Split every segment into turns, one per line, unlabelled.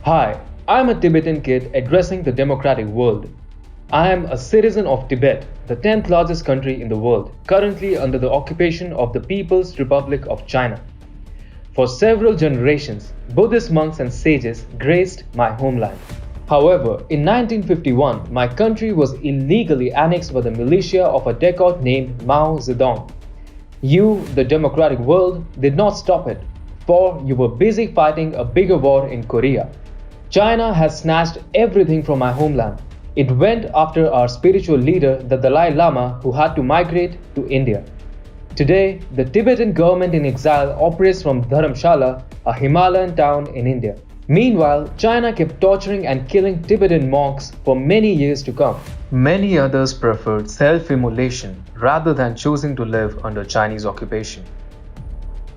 Hi, I'm a Tibetan kid addressing the democratic world. I am a citizen of Tibet, the 10th largest country in the world, currently under the occupation of the People's Republic of China. For several generations, Buddhist monks and sages graced my homeland. However, in 1951, my country was illegally annexed by the militia of a dictator named Mao Zedong. You, the democratic world, did not stop it, for you were busy fighting a bigger war in Korea. China has snatched everything from my homeland. It went after our spiritual leader, the Dalai Lama, who had to migrate to India. Today, the Tibetan government in exile operates from Dharamshala, a Himalayan town in India. Meanwhile, China kept torturing and killing Tibetan monks for many years to come. Many others preferred self-immolation rather than choosing to live under Chinese occupation.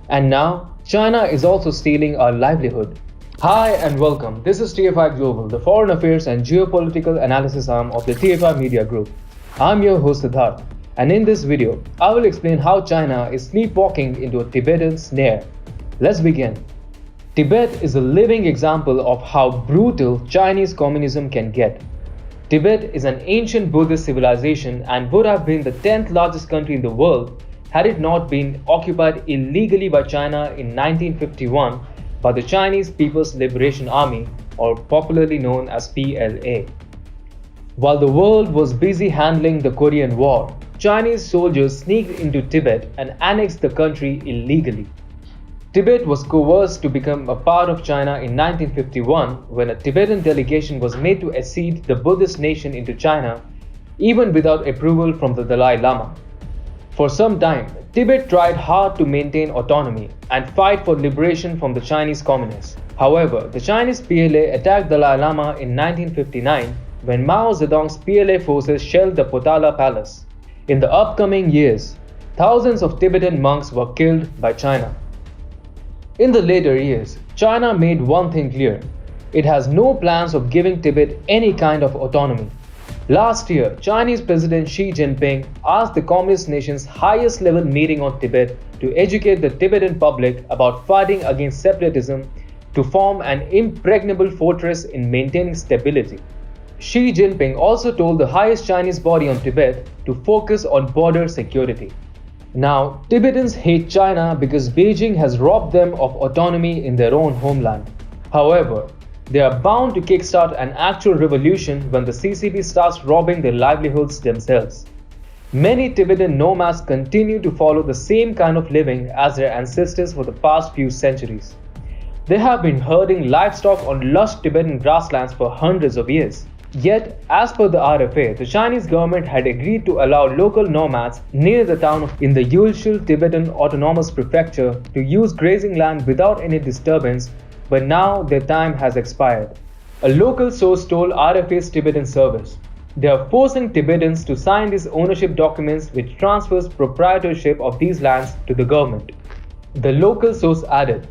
And now, China is also stealing our livelihood. Hi and welcome. This is TFI Global, the foreign affairs and geopolitical analysis arm of the TFI Media Group. I'm your host Siddharth, and in this video, I will explain how China is sleepwalking into a Tibetan snare. Let's begin. Tibet is a living example of how brutal Chinese communism can get. Tibet is an ancient Buddhist civilization and would have been the 10th largest country in the world had it not been occupied illegally by China in 1951 by the Chinese People's Liberation Army, or popularly known as PLA. While the world was busy handling the Korean War, Chinese soldiers sneaked into Tibet and annexed the country illegally. Tibet was coerced to become a part of China in 1951 when a Tibetan delegation was made to accede the Buddhist nation into China, even without approval from the Dalai Lama. For some time, Tibet tried hard to maintain autonomy and fight for liberation from the Chinese communists. However, the Chinese PLA attacked Dalai Lama in 1959 when Mao Zedong's PLA forces shelled the Potala Palace. In the upcoming years, thousands of Tibetan monks were killed by China. In the later years, China made one thing clear. It has no plans of giving Tibet any kind of autonomy. Last year, Chinese President Xi Jinping asked the communist nation's highest level meeting on Tibet to educate the Tibetan public about fighting against separatism to form an impregnable fortress in maintaining stability. Xi Jinping also told the highest Chinese body on Tibet to focus on border security. Now, Tibetans hate China because Beijing has robbed them of autonomy in their own homeland. However, they are bound to kickstart an actual revolution when the CCP starts robbing their livelihoods themselves. Many Tibetan nomads continue to follow the same kind of living as their ancestors for the past few centuries. They have been herding livestock on lush Tibetan grasslands for hundreds of years. Yet, as per the RFA, the Chinese government had agreed to allow local nomads near the town in the Yulshul Tibetan Autonomous Prefecture to use grazing land without any disturbance, but now their time has expired. A local source told RFA's Tibetan service, they are forcing Tibetans to sign these ownership documents which transfers proprietorship of these lands to the government. The local source added,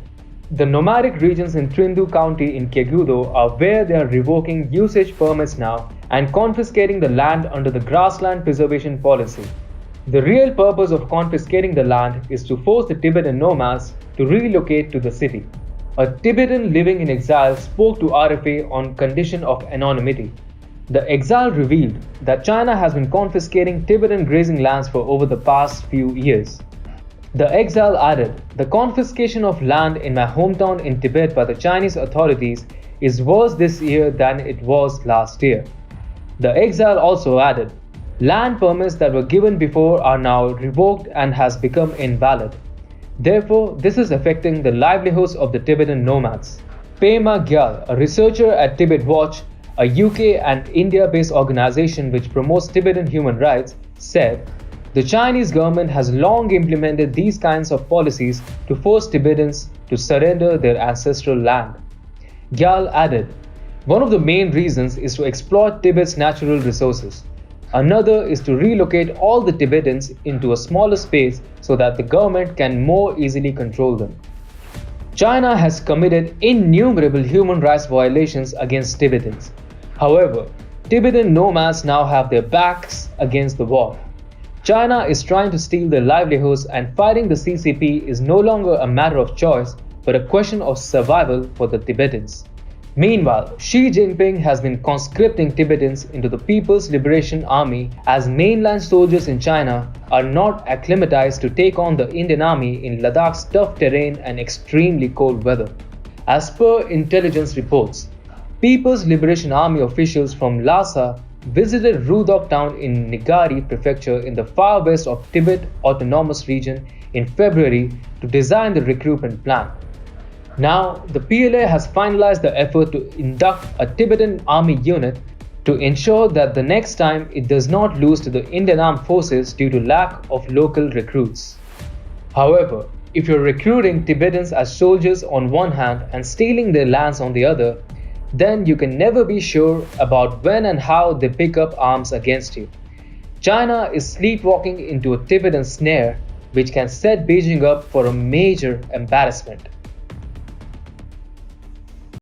the nomadic regions in Trindu County in Kyegudo are where they are revoking usage permits now and confiscating the land under the grassland preservation policy. The real purpose of confiscating the land is to force the Tibetan nomads to relocate to the city. A Tibetan living in exile spoke to RFA on condition of anonymity. The exile revealed that China has been confiscating Tibetan grazing lands for over the past few years. The exile added, the confiscation of land in my hometown in Tibet by the Chinese authorities is worse this year than it was last year. The exile also added, land permits that were given before are now revoked and has become invalid. Therefore, this is affecting the livelihoods of the Tibetan nomads. Pema Gyal, a researcher at Tibet Watch, a UK and India-based organization which promotes Tibetan human rights, said, the Chinese government has long implemented these kinds of policies to force Tibetans to surrender their ancestral land. Gyal added, one of the main reasons is to exploit Tibet's natural resources. Another is to relocate all the Tibetans into a smaller space so that the government can more easily control them. China has committed innumerable human rights violations against Tibetans. However, Tibetan nomads now have their backs against the wall. China is trying to steal their livelihoods, and fighting the CCP is no longer a matter of choice but a question of survival for the Tibetans. Meanwhile, Xi Jinping has been conscripting Tibetans into the People's Liberation Army as mainland soldiers in China are not acclimatized to take on the Indian Army in Ladakh's tough terrain and extremely cold weather. As per intelligence reports, People's Liberation Army officials from Lhasa visited Rudok town in Nigari prefecture in the far west of Tibet Autonomous Region in February to design the recruitment plan. Now, the PLA has finalized the effort to induct a Tibetan army unit to ensure that the next time it does not lose to the Indian armed forces due to lack of local recruits. However, if you're recruiting Tibetans as soldiers on one hand and stealing their lands on the other, then you can never be sure about when and how they pick up arms against you. China is sleepwalking into a Tibetan snare which can set Beijing up for a major embarrassment.